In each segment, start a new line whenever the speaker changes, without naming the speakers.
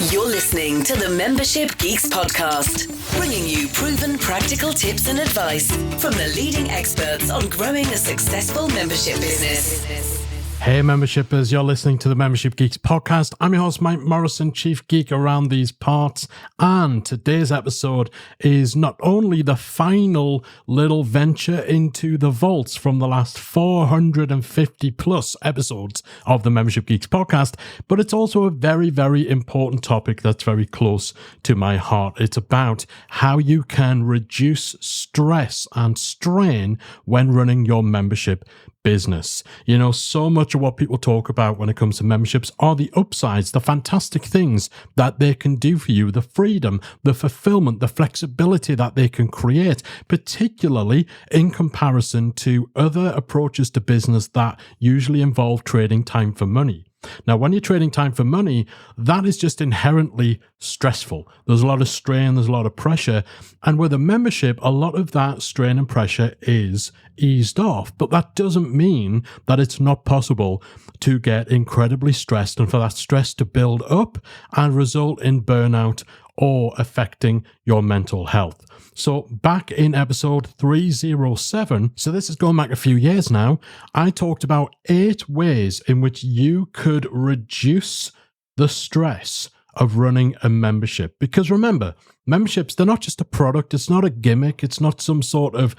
You're listening to the Membership Geeks podcast, bringing you proven practical tips and advice from the leading experts on growing a successful membership business.
Hey membershipers, you're listening to the Membership Geeks podcast. I'm your host, Mike Morrison, chief geek around these parts. And today's episode is not only the final little venture into the vaults from the last 450 plus episodes of the Membership Geeks podcast, but it's also a very, very important topic that's very close to my heart. It's about how you can reduce stress and strain when running your membership business. You know, so much of what people talk about when it comes to memberships are the upsides, the fantastic things that they can do for you, the freedom, the fulfillment, the flexibility that they can create, particularly in comparison to other approaches to business that usually involve trading time for money. Now, when you're trading time for money, that is just inherently stressful. There's a lot of strain, there's a lot of pressure. And with a membership, a lot of that strain and pressure is eased off. But that doesn't mean that it's not possible to get incredibly stressed and for that stress to build up and result in burnout or affecting your mental health. So back in episode 307, so this is going back a few years now, I talked about 8 ways in which you could reduce the stress of running a membership. Because remember, memberships, they're not just a product, it's not a gimmick, it's not some sort of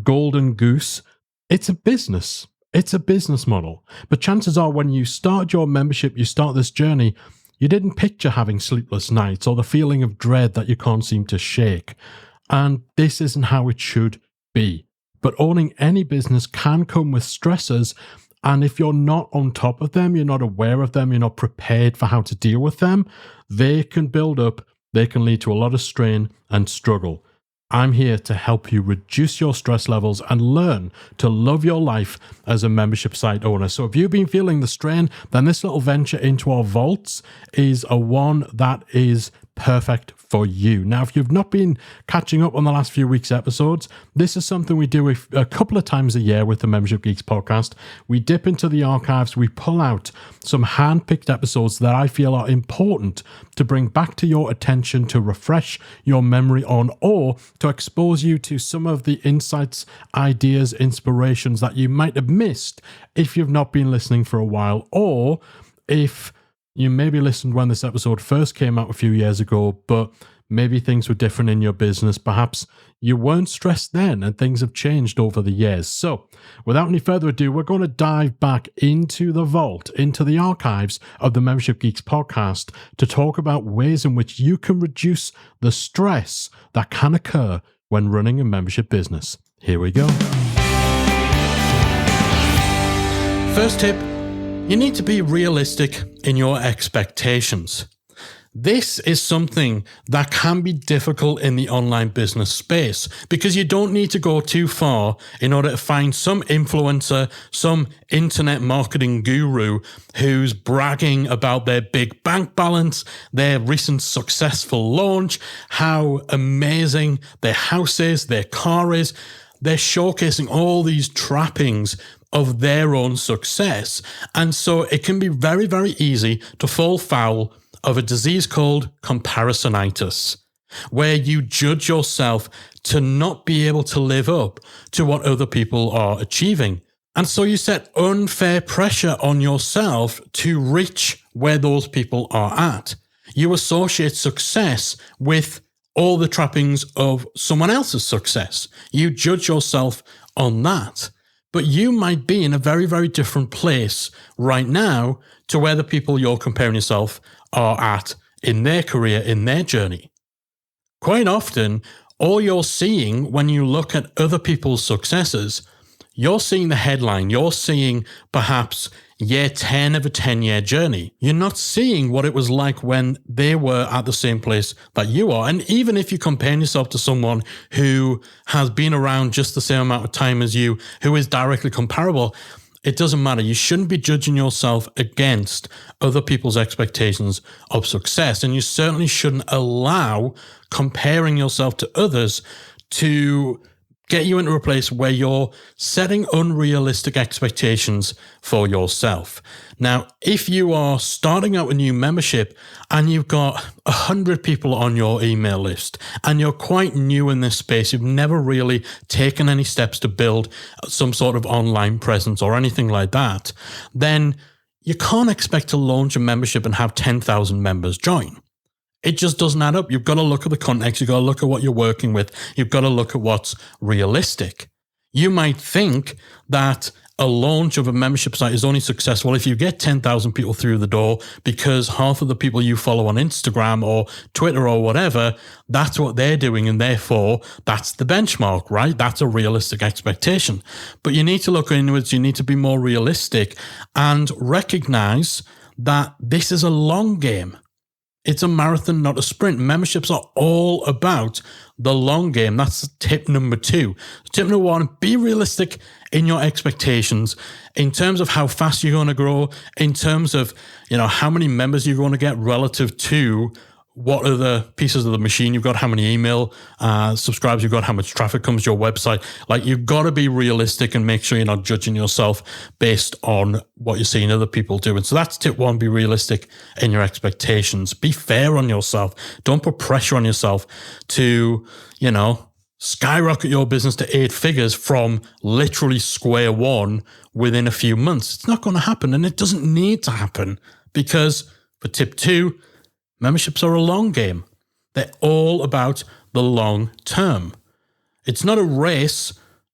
golden goose, it's a business. It's a business model. But chances are when you start your membership, you start this journey, you didn't picture having sleepless nights or the feeling of dread that you can't seem to shake. And this isn't how it should be. But owning any business can come with stressors. And if you're not on top of them, you're not aware of them, you're not prepared for how to deal with them, they can build up, they can lead to a lot of strain and struggle. I'm here to help you reduce your stress levels and learn to love your life as a membership site owner. So if you've been feeling the strain, then this little venture into our vaults is a one that is perfect for you. Now, if you've not been catching up on the last few weeks' episodes, this is something we do a couple of times a year with the Membership Geeks podcast. We dip into the archives, we pull out some hand-picked episodes that I feel are important to bring back to your attention, to refresh your memory on, or to expose you to some of the insights, ideas, inspirations that you might have missed if you've not been listening for a while, or if you maybe listened when this episode first came out a few years ago, but maybe things were different in your business. Perhaps you weren't stressed then and things have changed over the years. So without any further ado, we're going to dive back into the vault, into the archives of the Membership Geeks podcast to talk about ways in which you can reduce the stress that can occur when running a membership business. Here we go. First tip. You need to be realistic in your expectations. This is something that can be difficult in the online business space because you don't need to go too far in order to find some influencer, some internet marketing guru who's bragging about their big bank balance, their recent successful launch, how amazing their house is, their car is. They're showcasing all these trappings of their own success. And so it can be very, very easy to fall foul of a disease called comparisonitis, where you judge yourself to not be able to live up to what other people are achieving. And so you set unfair pressure on yourself to reach where those people are at. You associate success with all the trappings of someone else's success. You judge yourself on that. But you might be in a very, very different place right now to where the people you're comparing yourself are at in their career, in their journey. Quite often, all you're seeing when you look at other people's successes, you're seeing the headline, you're seeing perhaps year 10 of a 10-year journey. You're not seeing what it was like when they were at the same place that you are. And even if you compare yourself to someone who has been around just the same amount of time as you, who is directly comparable, it doesn't matter. You shouldn't be judging yourself against other people's expectations of success. And you certainly shouldn't allow comparing yourself to others to get you into a place where you're setting unrealistic expectations for yourself. Now, if you are starting out a new membership and you've got 100 people on your email list and you're quite new in this space, you've never really taken any steps to build some sort of online presence or anything like that, then you can't expect to launch a membership and have 10,000 members join. It just doesn't add up. You've got to look at the context. You've got to look at what you're working with. You've got to look at what's realistic. You might think that a launch of a membership site is only successful if you get 10,000 people through the door because half of the people you follow on Instagram or Twitter or whatever, that's what they're doing. And therefore, that's the benchmark, right? That's a realistic expectation. But you need to look inwards. You need to be more realistic and recognize that this is a long game. It's a marathon, not a sprint. Memberships are all about the long game. That's tip number 2. Tip number 1, be realistic in your expectations in terms of how fast you're going to grow, in terms of, how many members you're going to get relative to what are the pieces of the machine you've got, how many email subscribers you've got, how much traffic comes to your website. Like, you've got to be realistic and make sure you're not judging yourself based on what you're seeing other people do. And so that's tip 1, be realistic in your expectations. Be fair on yourself. Don't put pressure on yourself to, skyrocket your business to 8 figures from literally square one within a few months. It's not going to happen, and it doesn't need to happen, because for tip 2, memberships are a long game. They're all about the long term. It's not a race.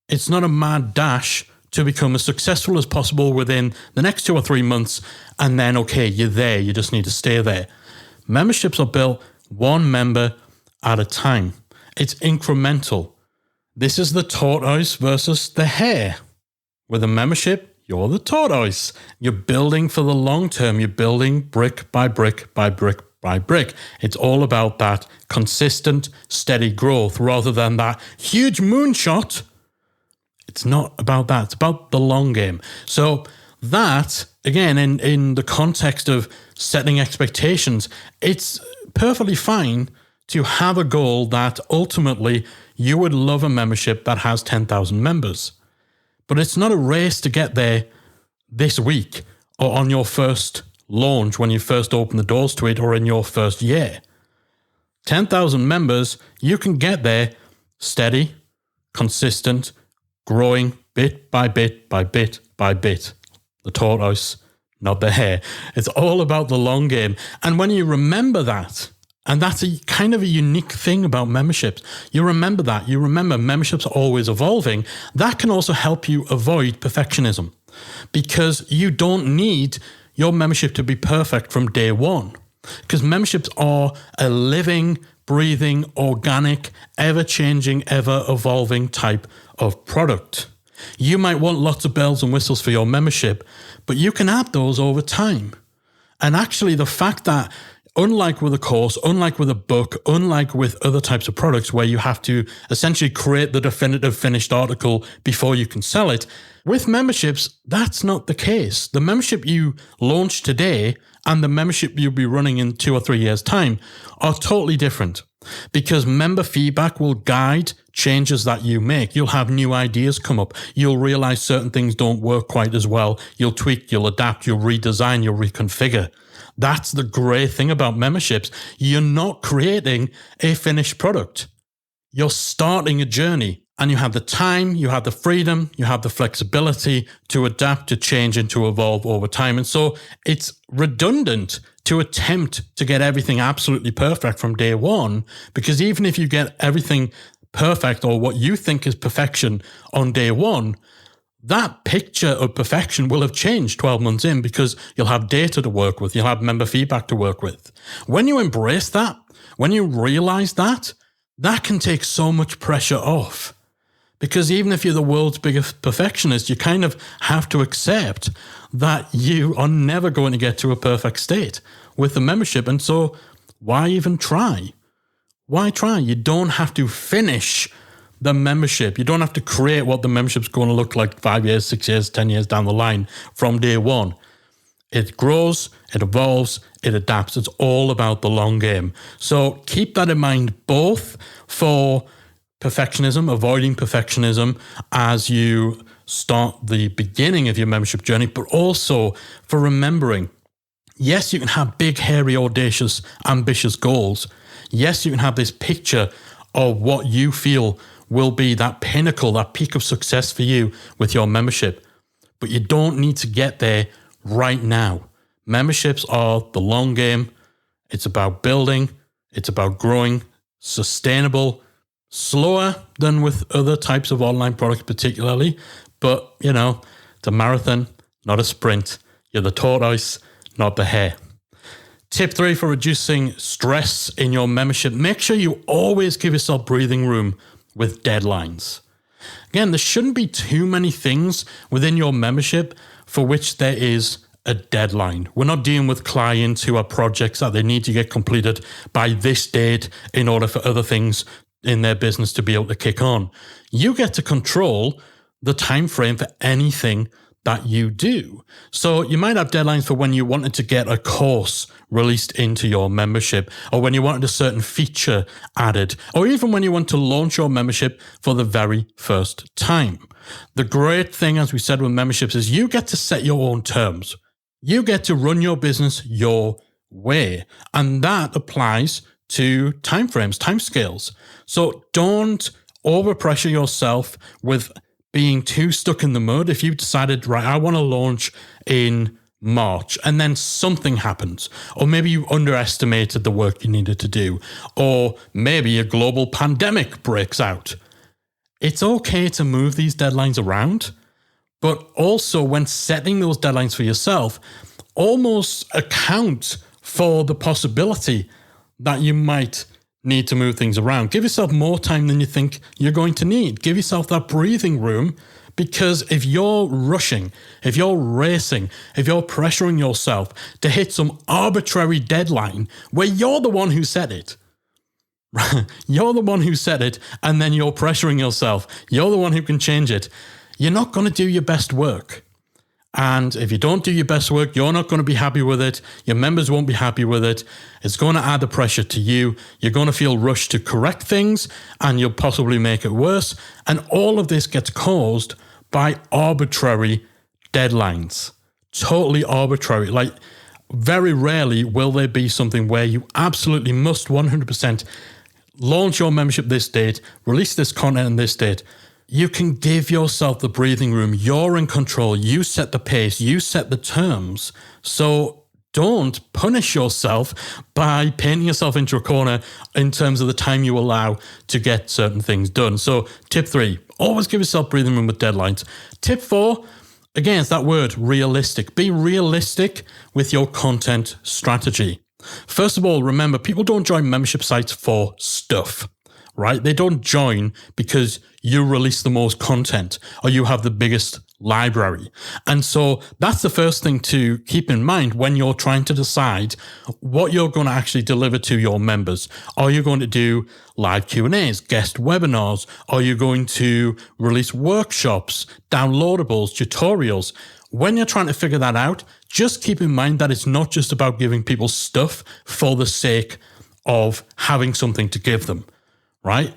It's not a mad dash to become as successful as possible within the next 2 or 3 months. And then, okay, you're there. You just need to stay there. Memberships are built one member at a time. It's incremental. This is the tortoise versus the hare. With a membership, you're the tortoise. You're building for the long term. You're building brick by brick by brick by brick. It's all about that consistent, steady growth rather than that huge moonshot. It's not about that. It's about the long game. So that, again, in the context of setting expectations, it's perfectly fine to have a goal that ultimately you would love a membership that has 10,000 members. But it's not a race to get there this week or on your first launch when you first open the doors to it or in your first year. 10,000 members, you can get there steady, consistent, growing bit by bit by bit by bit. The tortoise, not the hare. It's all about the long game. And when you remember that, and that's a kind of a unique thing about memberships, you remember that. You remember memberships are always evolving. That can also help you avoid perfectionism, because you don't need your membership to be perfect from day one, because memberships are a living, breathing, organic, ever-changing, ever-evolving type of product. You might want lots of bells and whistles for your membership, but you can add those over time. And actually, the fact that, unlike with a course, unlike with a book, unlike with other types of products where you have to essentially create the definitive finished article before you can sell it, with memberships, that's not the case. The membership you launch today and the membership you'll be running in 2 or 3 years' time are totally different, because member feedback will guide changes that you make. You'll have new ideas come up. You'll realize certain things don't work quite as well. You'll tweak, you'll adapt, you'll redesign, you'll reconfigure. That's the great thing about memberships. You're not creating a finished product. You're starting a journey, and you have the time, you have the freedom, you have the flexibility to adapt, to change, and to evolve over time. And so it's redundant to attempt to get everything absolutely perfect from day one, because even if you get everything perfect or what you think is perfection on day one, that picture of perfection will have changed 12 months in, because you'll have data to work with, you'll have member feedback to work with. When you embrace that, when you realize that, that can take so much pressure off. Because even if you're the world's biggest perfectionist, you kind of have to accept that you are never going to get to a perfect state with the membership. And so why even try? Why try? You don't have to finish the membership. You don't have to create what the membership's going to look like 5 years, 6 years, 10 years down the line from day one. It grows, it evolves, it adapts. It's all about the long game. So keep that in mind, both for perfectionism, avoiding perfectionism as you start the beginning of your membership journey, but also for remembering, yes, you can have big, hairy, audacious, ambitious goals. Yes, you can have this picture of what you feel will be that pinnacle, that peak of success for you with your membership. But you don't need to get there right now. Memberships are the long game. It's about building. It's about growing, sustainable, slower than with other types of online products particularly. But, it's a marathon, not a sprint. You're the tortoise, not the hare. Tip 3 for reducing stress in your membership. Make sure you always give yourself breathing room with deadlines. Again, there shouldn't be too many things within your membership for which there is a deadline. We're not dealing with clients who have projects that they need to get completed by this date in order for other things in their business to be able to kick on. You get to control the time frame for anything that you do. So you might have deadlines for when you wanted to get a course released into your membership, or when you wanted a certain feature added, or even when you want to launch your membership for the very first time. The great thing, as we said with memberships, is you get to set your own terms. You get to run your business your way. And that applies to timeframes, timescales. So don't overpressure yourself with being too stuck in the mud. If you've decided, right, I want to launch in March, and then something happens, or maybe you underestimated the work you needed to do, or maybe a global pandemic breaks out. It's okay to move these deadlines around, but also when setting those deadlines for yourself, almost account for the possibility that you might need to move things around. Give yourself more time than you think you're going to need. Give yourself that breathing room, because if you're rushing, if you're racing, if you're pressuring yourself to hit some arbitrary deadline where you're the one who set it, you're the one who set it, and then you're pressuring yourself, you're the one who can change it, you're not going to do your best work. And if you don't do your best work, you're not going to be happy with it. Your members won't be happy with it. It's going to add the pressure to you. You're going to feel rushed to correct things, and you'll possibly make it worse. And all of this gets caused by arbitrary deadlines. Totally arbitrary. Like, very rarely will there be something where you absolutely must 100% launch your membership this date, release this content on this date. You can give yourself the breathing room. You're in control. You set the pace. You set the terms. So don't punish yourself by painting yourself into a corner in terms of the time you allow to get certain things done. So tip 3, always give yourself breathing room with deadlines. Tip 4, again, it's that word, realistic. Be realistic with your content strategy. First of all, remember, people don't join membership sites for stuff. Right? They don't join because you release the most content or you have the biggest library. And so that's the first thing to keep in mind when you're trying to decide what you're going to actually deliver to your members. Are you going to do live Q&As, guest webinars? Are you going to release workshops, downloadables, tutorials? When you're trying to figure that out, just keep in mind that it's not just about giving people stuff for the sake of having something to give them. Right?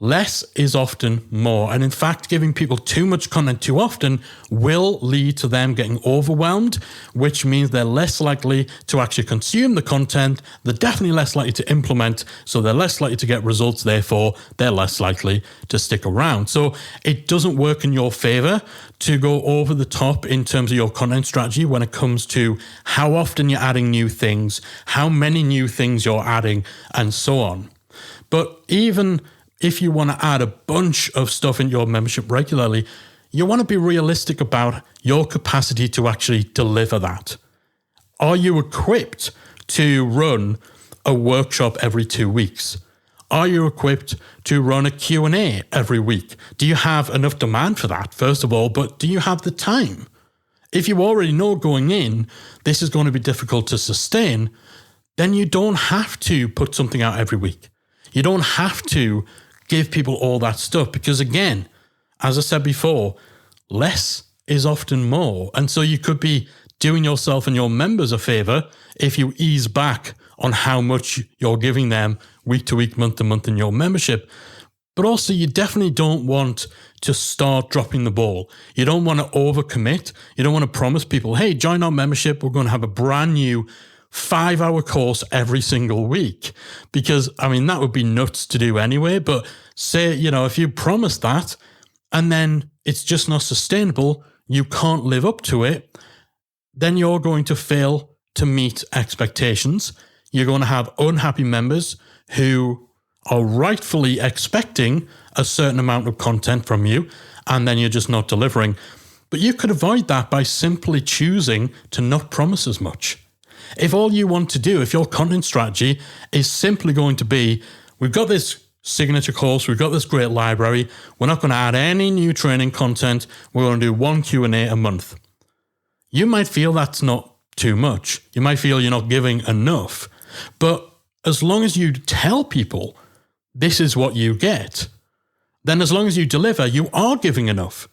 Less is often more. And in fact, giving people too much content too often will lead to them getting overwhelmed, which means they're less likely to actually consume the content. They're definitely less likely to implement. So they're less likely to get results. Therefore, they're less likely to stick around. So it doesn't work in your favor to go over the top in terms of your content strategy when it comes to how often you're adding new things, how many new things you're adding, and so on. But even if you want to add a bunch of stuff in your membership regularly, you want to be realistic about your capacity to actually deliver that. Are you equipped to run a workshop every 2 weeks? Are you equipped to run a Q&A every week? Do you have enough demand for that, first of all, but do you have the time? If you already know going in, this is going to be difficult to sustain, then you don't have to put something out every week. You don't have to give people all that stuff because, again, as I said before, less is often more. And so you could be doing yourself and your members a favor if you ease back on how much you're giving them week to week, month to month in your membership. But also, you definitely don't want to start dropping the ball. You don't want to overcommit. You don't want to promise people, hey, join our membership. We're going to have a brand new 5-hour course every single week. Because, that would be nuts to do anyway. But say, if you promise that and then it's just not sustainable, you can't live up to it, then you're going to fail to meet expectations. You're going to have unhappy members who are rightfully expecting a certain amount of content from you, and then you're just not delivering. But you could avoid that by simply choosing to not promise as much. If all you want to do, if your content strategy is simply going to be, we've got this signature course, we've got this great library, we're not going to add any new training content, we're going to do one Q&A a month. You might feel that's not too much. You might feel you're not giving enough. But as long as you tell people this is what you get, then as long as you deliver, you are giving enough.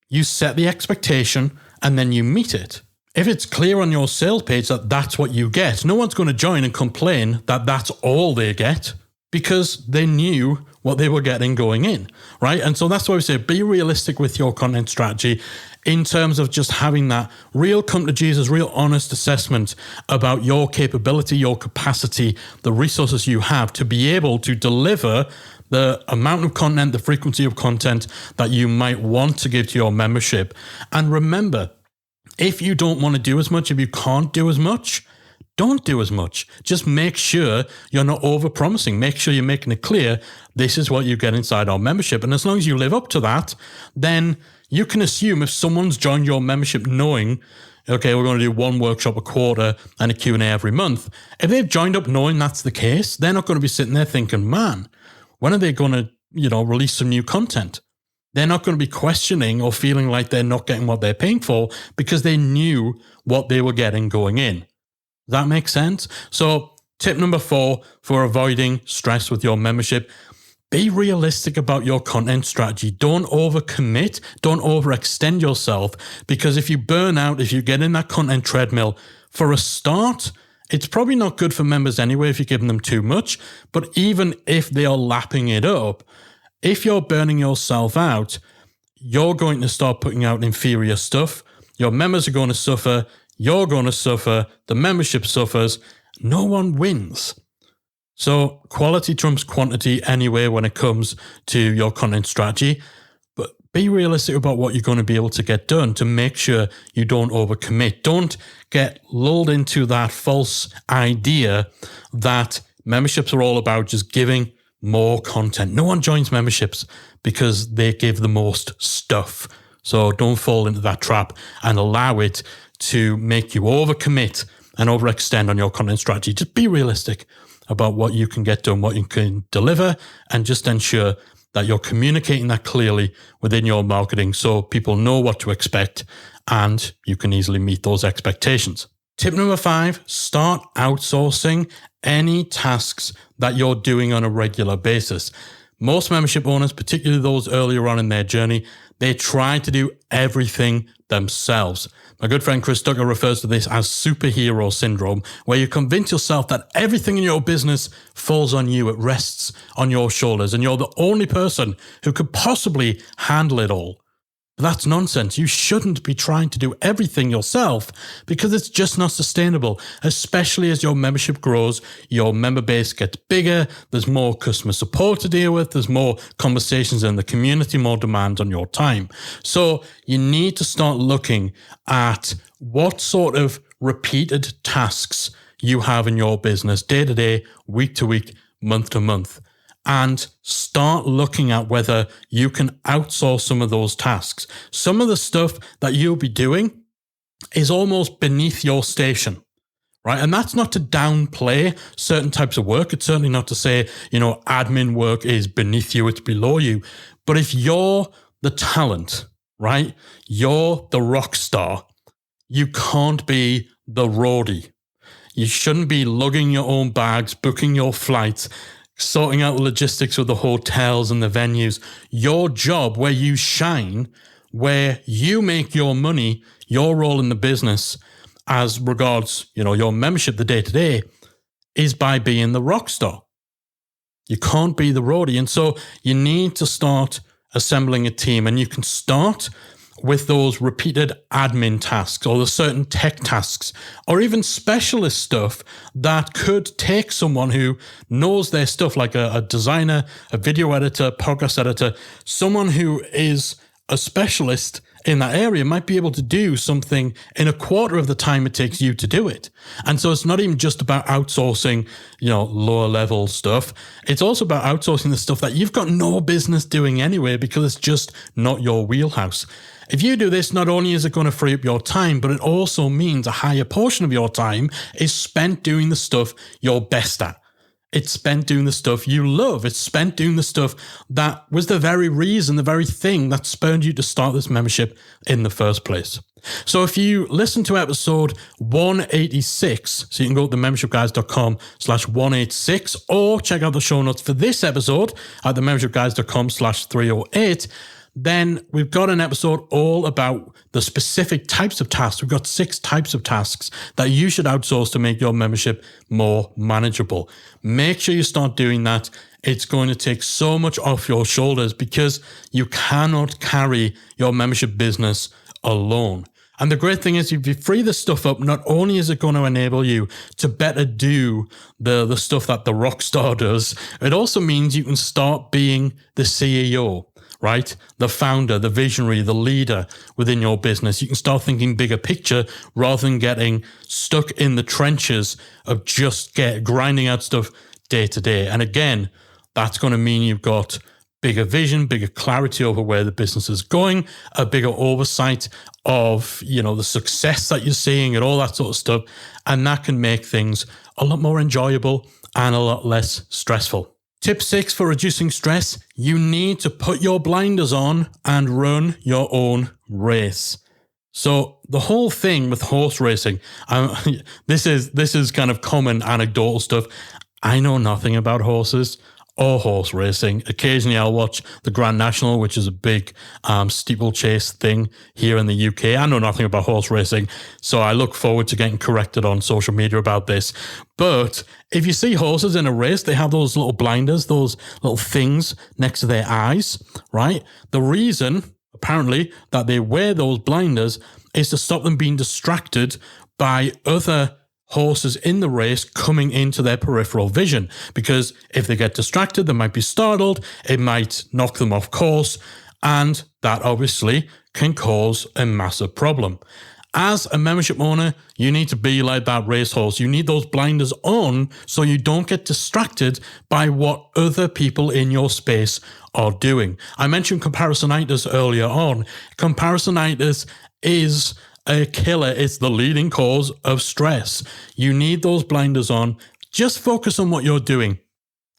You set the expectation and then you meet it. If it's clear on your sales page that that's what you get, no one's going to join and complain that that's all they get, because they knew what they were getting going in, right? And so that's why we say be realistic with your content strategy in terms of just having that real come to Jesus, real honest assessment about your capability, your capacity, the resources you have to be able to deliver the amount of content, the frequency of content that you might want to give to your membership. And remember, if you don't want to do as much, if you can't do as much, don't do as much. Just make sure you're not over-promising. Make sure you're making it clear, this is what you get inside our membership. And as long as you live up to that, then you can assume if someone's joined your membership knowing, okay, we're going to do one workshop a quarter and a Q&A every month. If they've joined up knowing that's the case, they're not going to be sitting there thinking, man, when are they going to, release some new content? They're not going to be questioning or feeling like they're not getting what they're paying for because they knew what they were getting going in. Does that make sense? So tip number 4 for avoiding stress with your membership, be realistic about your content strategy. Don't overcommit. Don't overextend yourself, because if you burn out, if you get in that content treadmill, for a start, it's probably not good for members anyway if you're giving them too much. But even if they are lapping it up, if you're burning yourself out, you're going to start putting out inferior stuff. Your members are going to suffer. You're going to suffer. The membership suffers. No one wins. So quality trumps quantity anyway when it comes to your content strategy. But be realistic about what you're going to be able to get done to make sure you don't overcommit. Don't get lulled into that false idea that memberships are all about just giving more content. No one joins memberships because they give the most stuff. So don't fall into that trap and allow it to make you overcommit and overextend on your content strategy. Just be realistic about what you can get done, what you can deliver, and just ensure that you're communicating that clearly within your marketing so people know what to expect and you can easily meet those expectations. Tip number 5, start outsourcing any tasks that you're doing on a regular basis. Most membership owners, particularly those earlier on in their journey, they try to do everything themselves. My good friend Chris Ducker refers to this as superhero syndrome, where you convince yourself that everything in your business falls on you, it rests on your shoulders, and you're the only person who could possibly handle it all. But that's nonsense. You shouldn't be trying to do everything yourself because it's just not sustainable, especially as your membership grows, your member base gets bigger, there's more customer support to deal with, there's more conversations in the community, more demand on your time. So you need to start looking at what sort of repeated tasks you have in your business day to day, week to week, month to month. And start looking at whether you can outsource some of those tasks. Some of the stuff that you'll be doing is almost beneath your station, right? And that's not to downplay certain types of work. It's certainly not to say, admin work is beneath you, it's below you. But if you're the talent, right? You're the rock star. You can't be the roadie. You shouldn't be lugging your own bags, booking your flights, sorting out the logistics of the hotels and the venues. Your job, where you shine, where you make your money, your role in the business as regards, your membership, the day-to-day, is by being the rock star. You can't be the roadie. And so you need to start assembling a team, and you can start with those repeated admin tasks or the certain tech tasks or even specialist stuff that could take someone who knows their stuff, like a designer, a video editor, podcast editor, someone who is a specialist in that area might be able to do something in a quarter of the time it takes you to do it. And so it's not even just about outsourcing, lower level stuff. It's also about outsourcing the stuff that you've got no business doing anyway, because it's just not your wheelhouse. If you do this, not only is it going to free up your time, but it also means a higher portion of your time is spent doing the stuff you're best at. It's spent doing the stuff you love. It's spent doing the stuff that was the very reason, the very thing that spurred you to start this membership in the first place. So if you listen to episode 186, so you can go to themembershipguys.com/186 or check out the show notes for this episode at themembershipguys.com/308, then we've got an episode all about the specific types of tasks. We've got 6 types of tasks that you should outsource to make your membership more manageable. Make sure you start doing that. It's going to take so much off your shoulders because you cannot carry your membership business alone. And the great thing is, if you free this stuff up, not only is it going to enable you to better do the stuff that the rock star does, it also means you can start being the CEO. Right? The founder, the visionary, the leader within your business. You can start thinking bigger picture rather than getting stuck in the trenches of just grinding out stuff day to day. And again, that's going to mean you've got bigger vision, bigger clarity over where the business is going, a bigger oversight of, the success that you're seeing and all that sort of stuff. And that can make things a lot more enjoyable and a lot less stressful. Tip 6 for reducing stress: you need to put your blinders on and run your own race. So the whole thing with horse racing, this is kind of common anecdotal stuff. I know nothing about horses or horse racing. Occasionally I'll watch the Grand National, which is a big steeplechase thing here in the UK. I know nothing about horse racing, so I look forward to getting corrected on social media about this. But if you see horses in a race, they have those little blinders, those little things next to their eyes, right? The reason, apparently, that they wear those blinders is to stop them being distracted by other horses in the race coming into their peripheral vision, because if they get distracted, they might be startled, it might knock them off course, and that obviously can cause a massive problem. As a membership owner, you need to be like that racehorse. You need those blinders on so you don't get distracted by what other people in your space are doing. I mentioned comparisonitis earlier on. Comparisonitis is a killer. It's the leading cause of stress. You need those blinders on. Just focus on what you're doing.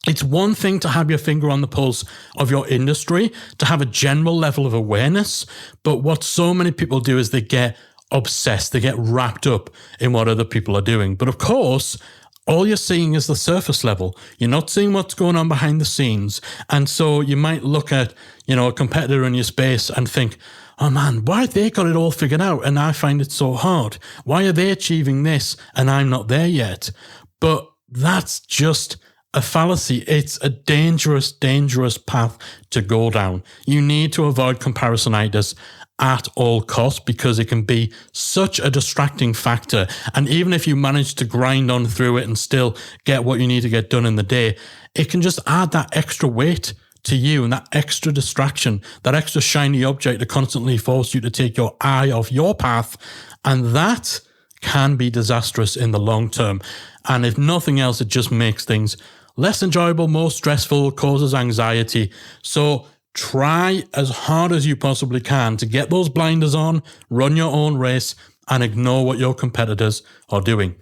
It's one thing to have your finger on the pulse of your industry, to have a general level of awareness, but what so many people do is they get obsessed, they get wrapped up in what other people are doing. But of course, all you're seeing is the surface level. You're not seeing what's going on behind the scenes. And so you might look at, a competitor in your space and think, oh man, why have they got it all figured out and I find it so hard? Why are they achieving this and I'm not there yet? But that's just a fallacy. It's a dangerous, dangerous path to go down. You need to avoid comparisonitis at all costs because it can be such a distracting factor. And even if you manage to grind on through it and still get what you need to get done in the day, it can just add that extra weight to you and that extra distraction, that extra shiny object to constantly force you to take your eye off your path. And that can be disastrous in the long term. And if nothing else, it just makes things less enjoyable, more stressful, causes anxiety. So try as hard as you possibly can to get those blinders on, run your own race, and ignore what your competitors are doing.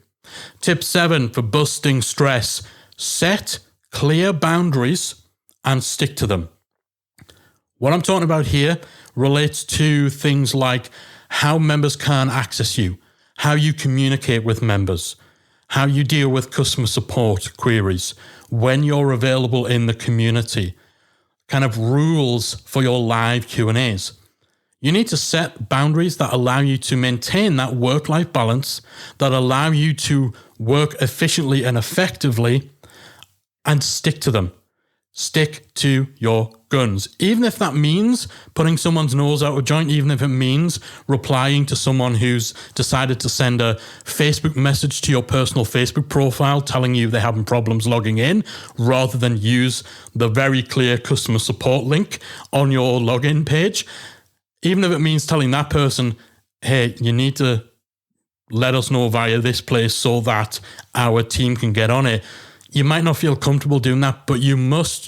Tip 7 for busting stress: set clear boundaries and stick to them. What I'm talking about here relates to things like how members can access you, how you communicate with members, how you deal with customer support queries, when you're available in the community, kind of rules for your live Q&As. You need to set boundaries that allow you to maintain that work-life balance, that allow you to work efficiently and effectively, and stick to them. Stick to your guns. Even if that means putting someone's nose out of joint, even if it means replying to someone who's decided to send a Facebook message to your personal Facebook profile telling you they're having problems logging in, rather than use the very clear customer support link on your login page. Even if it means telling that person, hey, you need to let us know via this place so that our team can get on it. You might not feel comfortable doing that, but you must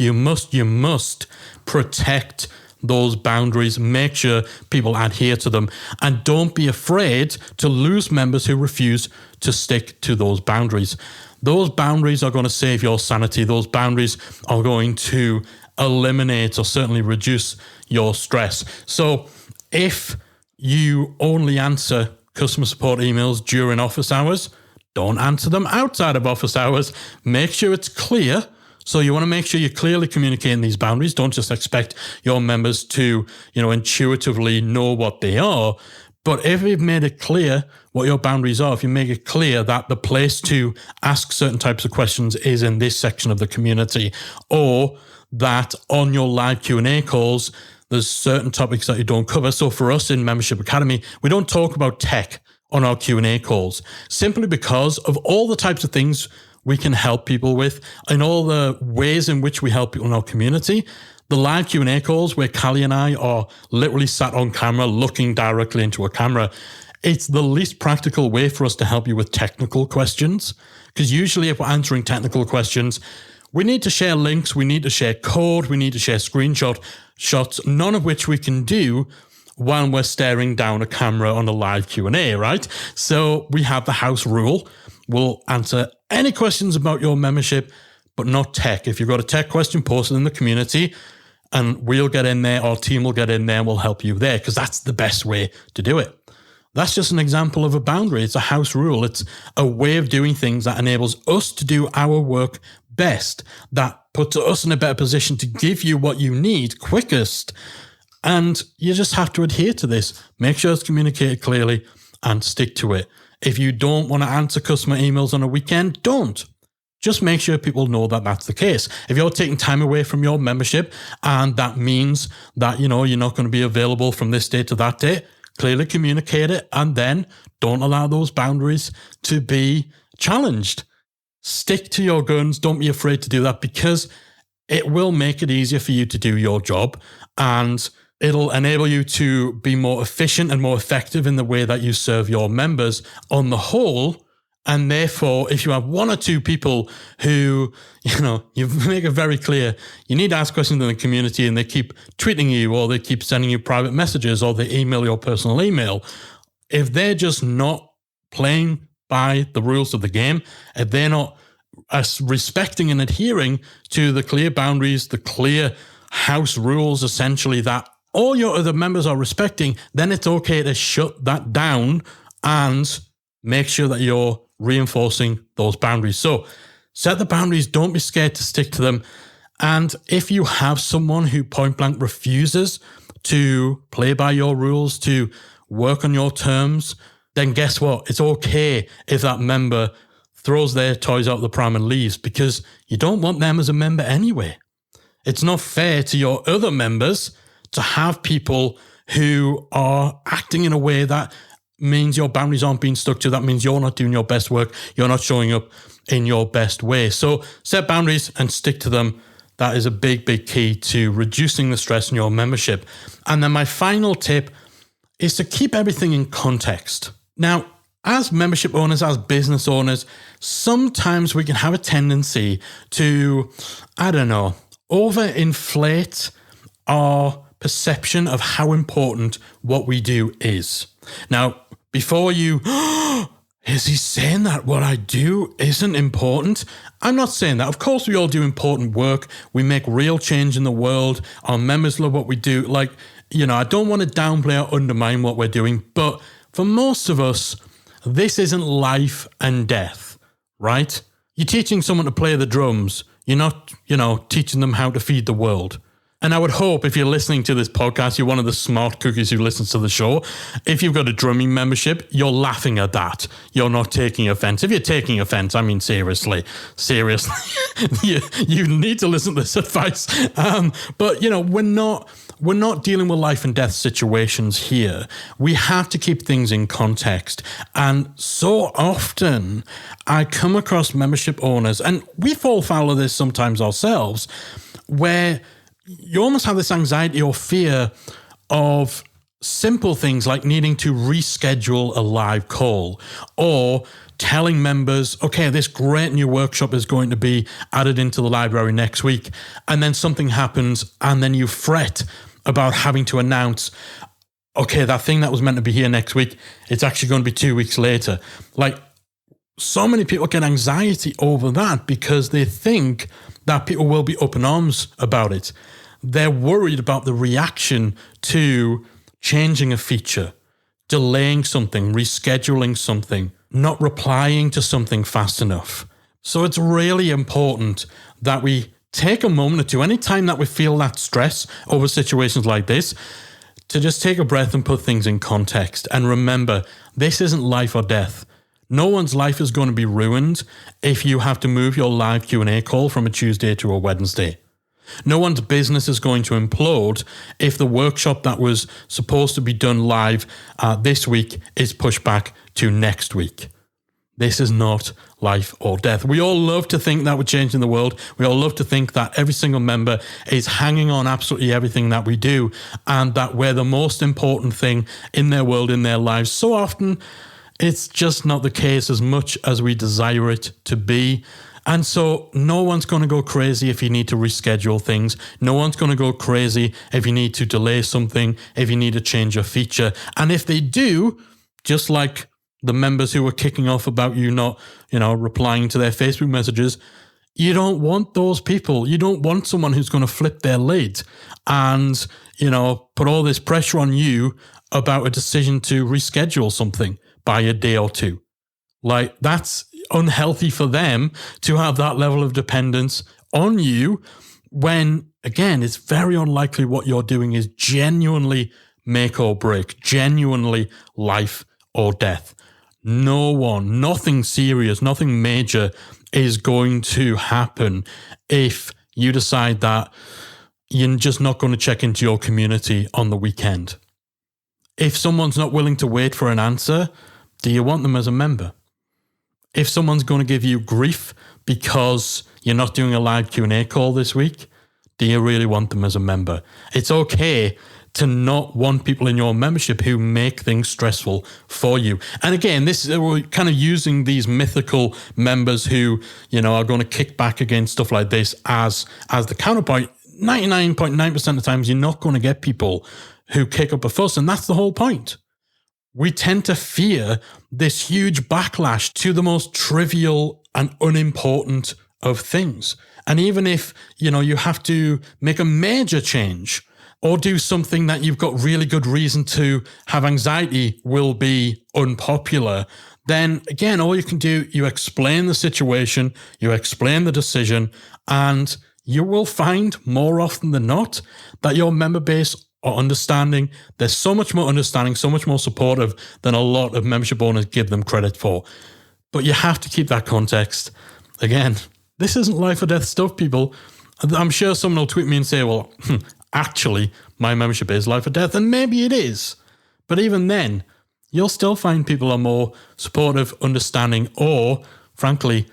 protect those boundaries. Make sure people adhere to them. And don't be afraid to lose members who refuse to stick to those boundaries. Those boundaries are going to save your sanity. Those boundaries are going to eliminate or certainly reduce your stress. So if you only answer customer support emails during office hours, don't answer them outside of office hours. Make sure it's clear. So you want to make sure you're clearly communicating these boundaries. Don't just expect your members to, intuitively know what they are. But if you've made it clear what your boundaries are, if you make it clear that the place to ask certain types of questions is in this section of the community, or that on your live Q&A calls, there's certain topics that you don't cover. So for us in Membership Academy, we don't talk about tech on our Q&A calls, simply because of all the types of things we can help people with and all the ways in which we help people in our community. The live Q&A calls where Callie and I are literally sat on camera looking directly into a camera, it's the least practical way for us to help you with technical questions. Because usually if we're answering technical questions, we need to share links, we need to share code, we need to share shots, none of which we can do while we're staring down a camera on a live Q&A, right? So we have the house rule. We'll answer any questions about your membership, but not tech. If you've got a tech question, post it in the community and we'll get in there, our team will get in there and we'll help you there, because that's the best way to do it. That's just an example of a boundary. It's a house rule. It's a way of doing things that enables us to do our work best, that puts us in a better position to give you what you need quickest. And you just have to adhere to this. Make sure it's communicated clearly and stick to it. If you don't want to answer customer emails on a weekend, don't. Just make sure people know that that's the case. If you're taking time away from your membership and that means that, you're not going to be available from this day to that day, clearly communicate it and then don't allow those boundaries to be challenged. Stick to your guns. Don't be afraid to do that, because it will make it easier for you to do your job and it'll enable you to be more efficient and more effective in the way that you serve your members on the whole. And therefore, if you have one or two people who, you make it very clear, you need to ask questions in the community and they keep tweeting you or they keep sending you private messages or they email your personal email, if they're just not playing by the rules of the game, if they're not respecting and adhering to the clear boundaries, the clear house rules, essentially, that all your other members are respecting, then it's okay to shut that down and make sure that you're reinforcing those boundaries. So set the boundaries. Don't be scared to stick to them. And if you have someone who point blank refuses to play by your rules, to work on your terms, then guess what? It's okay if that member throws their toys out the pram and leaves, because you don't want them as a member anyway. It's not fair to your other members to have people who are acting in a way that means your boundaries aren't being stuck to. That means you're not doing your best work. You're not showing up in your best way. So set boundaries and stick to them. That is a big, big key to reducing the stress in your membership. And then my final tip is to keep everything in context. Now, as membership owners, as business owners, sometimes we can have a tendency to, overinflate our perception of how important what we do is. Now, before you, is he saying that what I do isn't important? I'm not saying that. Of course, we all do important work. We make real change in the world. Our members love what we do. I don't want to downplay or undermine what we're doing, but for most of us, this isn't life and death, right? You're teaching someone to play the drums. You're not, teaching them how to feed the world. And I would hope if you're listening to this podcast, you're one of the smart cookies who listens to the show. If you've got a drumming membership, you're laughing at that. You're not taking offense. If you're taking offense, I mean, seriously, you need to listen to this advice. But, we're not dealing with life and death situations here. We have to keep things in context. And so often I come across membership owners, and we fall foul of this sometimes ourselves, where you almost have this anxiety or fear of simple things like needing to reschedule a live call or telling members, okay, this great new workshop is going to be added into the library next week. And then something happens and then you fret about having to announce, okay, that thing that was meant to be here next week, it's actually going to be 2 weeks later. Like, so many people get anxiety over that because they think that people will be up in arms about it. They're worried about the reaction to changing a feature, delaying something, rescheduling something, not replying to something fast enough. So it's really important that we take a moment or two, anytime that we feel that stress over situations like this, to just take a breath and put things in context. And remember, this isn't life or death. No one's life is going to be ruined if you have to move your live Q&A call from a Tuesday to a Wednesday. No one's business is going to implode if the workshop that was supposed to be done live this week is pushed back to next week. This is not life or death. We all love to think that we're changing the world. We all love to think that every single member is hanging on absolutely everything that we do and that we're the most important thing in their world, in their lives. So often, it's just not the case as much as we desire it to be. And so no one's going to go crazy if you need to reschedule things. No one's going to go crazy if you need to delay something, if you need to change a feature. And if they do, just like the members who were kicking off about you not, replying to their Facebook messages, you don't want those people. You don't want someone who's going to flip their lid and, put all this pressure on you about a decision to reschedule something by a day or two. Like, that's unhealthy for them to have that level of dependence on you when, again, it's very unlikely what you're doing is genuinely make or break, genuinely life or death. Nothing serious, nothing major is going to happen if you decide that you're just not going to check into your community on the weekend. If someone's not willing to wait for an answer, do you want them as a member? If someone's going to give you grief because you're not doing a live Q&A call this week, do you really want them as a member? It's okay to not want people in your membership who make things stressful for you. And again, we're kind of using these mythical members who, are going to kick back against stuff like this as the counterpoint. 99.9% of the times, you're not going to get people who kick up a fuss, and that's the whole point. We tend to fear this huge backlash to the most trivial and unimportant of things. And even if, you have to make a major change or do something that you've got really good reason to have anxiety will be unpopular, then again, all you can do, you explain the situation, you explain the decision, and you will find more often than not that your member base or understanding. They're so much more understanding, so much more supportive than a lot of membership owners give them credit for. But you have to keep that context. Again, this isn't life or death stuff, people. I'm sure someone will tweet me and say, well, actually, my membership is life or death. And maybe it is. But even then, you'll still find people are more supportive, understanding, or, frankly,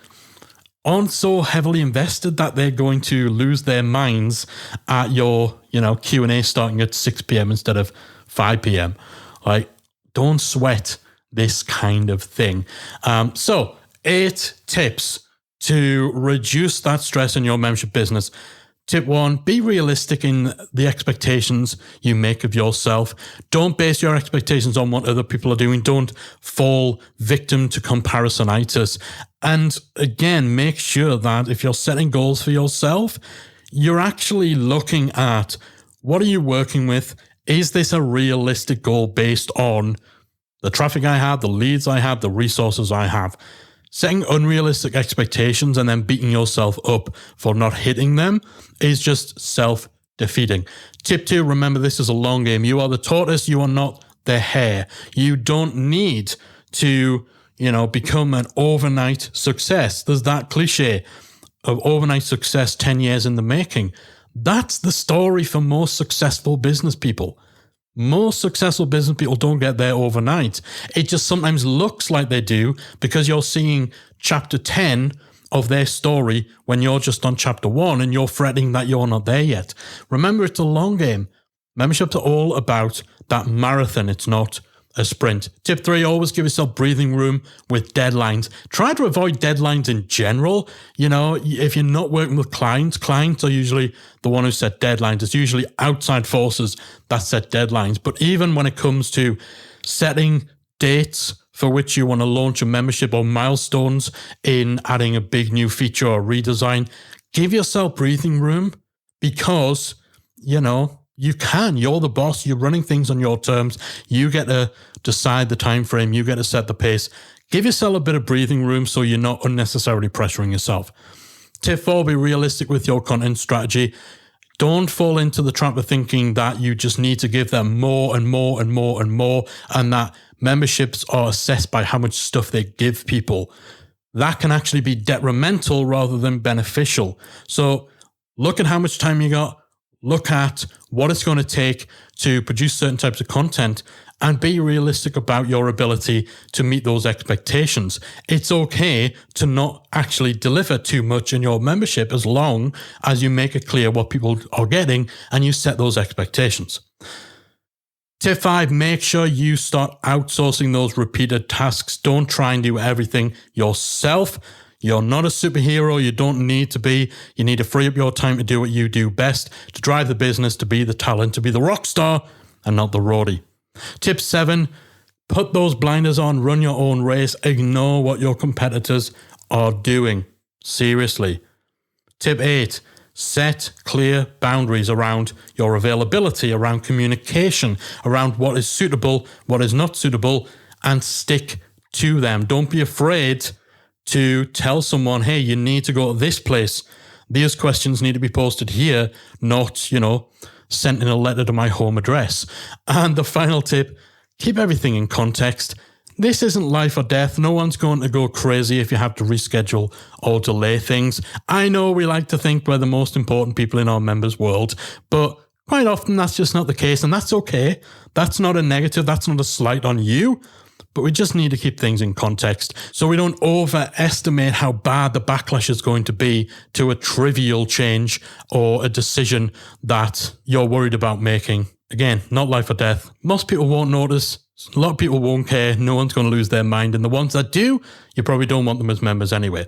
aren't so heavily invested that they're going to lose their minds at your, Q&A starting at 6 p.m. instead of 5 p.m. Like, don't sweat this kind of thing. So 8 tips to reduce that stress in your membership business. Tip 1, be realistic in the expectations you make of yourself. Don't base your expectations on what other people are doing. Don't fall victim to comparisonitis. And again, make sure that if you're setting goals for yourself, you're actually looking at what are you working with? Is this a realistic goal based on the traffic I have, the leads I have, the resources I have? Setting unrealistic expectations and then beating yourself up for not hitting them is just defeating. Tip 2, remember this is a long game. You are the tortoise, you are not the hare. You don't need to, become an overnight success. There's that cliche of overnight success 10 years in the making. That's the story for most successful business people. Most successful business people don't get there overnight. It just sometimes looks like they do because you're seeing chapter 10 of their story when you're just on chapter 1 and you're fretting that you're not there yet. Remember, it's a long game. Memberships are all about that marathon. It's not a sprint. Tip 3, always give yourself breathing room with deadlines. Try to avoid deadlines in general. If you're not working with clients are usually the one who set deadlines. It's usually outside forces that set deadlines. But even when it comes to setting dates for which you want to launch a membership or milestones in adding a big new feature or redesign, give yourself breathing room because, you can. You're the boss. You're running things on your terms. You get to decide the time frame. You get to set the pace. Give yourself a bit of breathing room so you're not unnecessarily pressuring yourself. Tip 4, be realistic with your content strategy. Don't fall into the trap of thinking that you just need to give them more and more and more and more, and that memberships are assessed by how much stuff they give people. That can actually be detrimental rather than beneficial. So look at how much time you got. Look at what it's going to take to produce certain types of content and be realistic about your ability to meet those expectations. It's okay to not actually deliver too much in your membership as long as you make it clear what people are getting and you set those expectations. Tip 5, make sure you start outsourcing those repeated tasks. Don't try and do everything yourself. You're not a superhero. You don't need to be. You need to free up your time to do what you do best, to drive the business, to be the talent, to be the rock star and not the roadie. Tip 7, put those blinders on, run your own race, ignore what your competitors are doing. Seriously. Tip 8, set clear boundaries around your availability, around communication, around what is suitable, what is not suitable, and stick to them. Don't be afraid to tell someone, hey, you need to go to this place. These questions need to be posted here, not, sent in a letter to my home address. And the final tip, keep everything in context. This isn't life or death. No one's going to go crazy if you have to reschedule or delay things. I know we like to think we're the most important people in our members' world, but quite often that's just not the case, and that's okay. That's not a negative. That's not a slight on you. But we just need to keep things in context so we don't overestimate how bad the backlash is going to be to a trivial change or a decision that you're worried about making. Again, not life or death. Most people won't notice. A lot of people won't care. No one's going to lose their mind. And the ones that do, you probably don't want them as members anyway.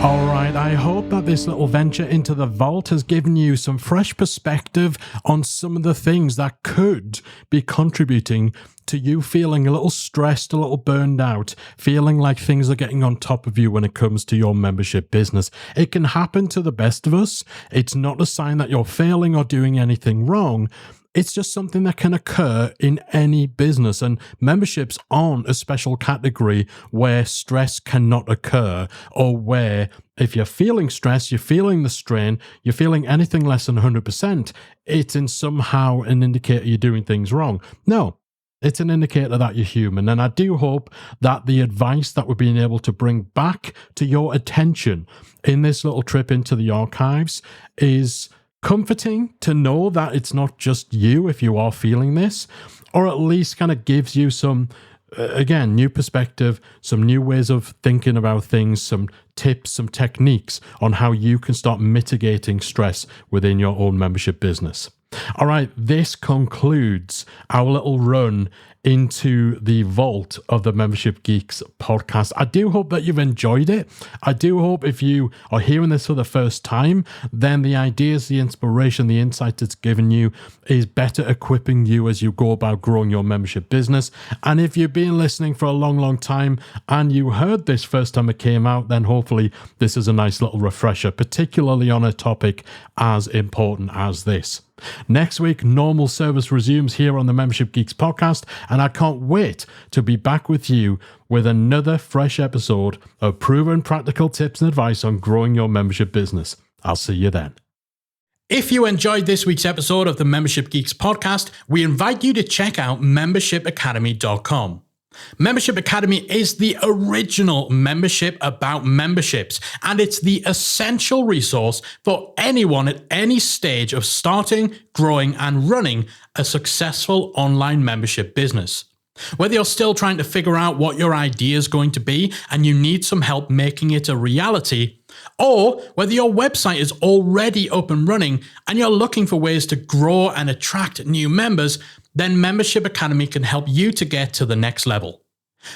All right, I hope that this little venture into the vault has given you some fresh perspective on some of the things that could be contributing to you feeling a little stressed, a little burned out, feeling like things are getting on top of you when it comes to your membership business. It can happen to the best of us. It's not a sign that you're failing or doing anything wrong. It's just something that can occur in any business, and memberships aren't a special category where stress cannot occur, or where if you're feeling stress, you're feeling the strain, you're feeling anything less than 100%, it's in somehow an indicator you're doing things wrong. No, it's an indicator that you're human. And I do hope that the advice that we're being able to bring back to your attention in this little trip into the archives is comforting to know that it's not just you if you are feeling this, or at least kind of gives you some, again, new perspective, some new ways of thinking about things, some tips, some techniques on how you can start mitigating stress within your own membership business. All right, this concludes our little run into the vault of the Membership Geeks podcast. I do hope that you've enjoyed it. I do hope if you are hearing this for the first time, then the ideas, the inspiration, the insight it's given you is better equipping you as you go about growing your membership business. And if you've been listening for a long, long time and you heard this first time it came out, then hopefully this is a nice little refresher, particularly on a topic as important as this. Next week, normal service resumes here on the Membership Geeks podcast, and I can't wait to be back with you with another fresh episode of proven practical tips and advice on growing your membership business. I'll see you then. If you enjoyed this week's episode of the Membership Geeks podcast, we invite you to check out membershipacademy.com. Membership Academy is the original membership about memberships, and it's the essential resource for anyone at any stage of starting, growing, and running a successful online membership business. Whether you're still trying to figure out what your idea is going to be and you need some help making it a reality, or whether your website is already up and running and you're looking for ways to grow and attract new members, then Membership Academy can help you to get to the next level.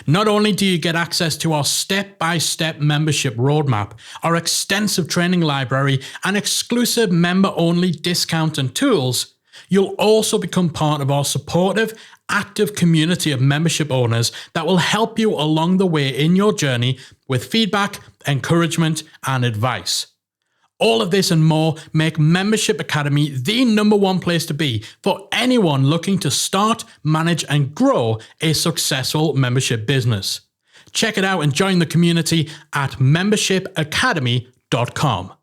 Not only do you get access to our step-by-step membership roadmap, our extensive training library, and exclusive member-only discount and tools, you'll also become part of our supportive, active community of membership owners that will help you along the way in your journey with feedback, encouragement, and advice. All of this and more make Membership Academy the number one place to be for anyone looking to start, manage, and grow a successful membership business. Check it out and join the community at membershipacademy.com.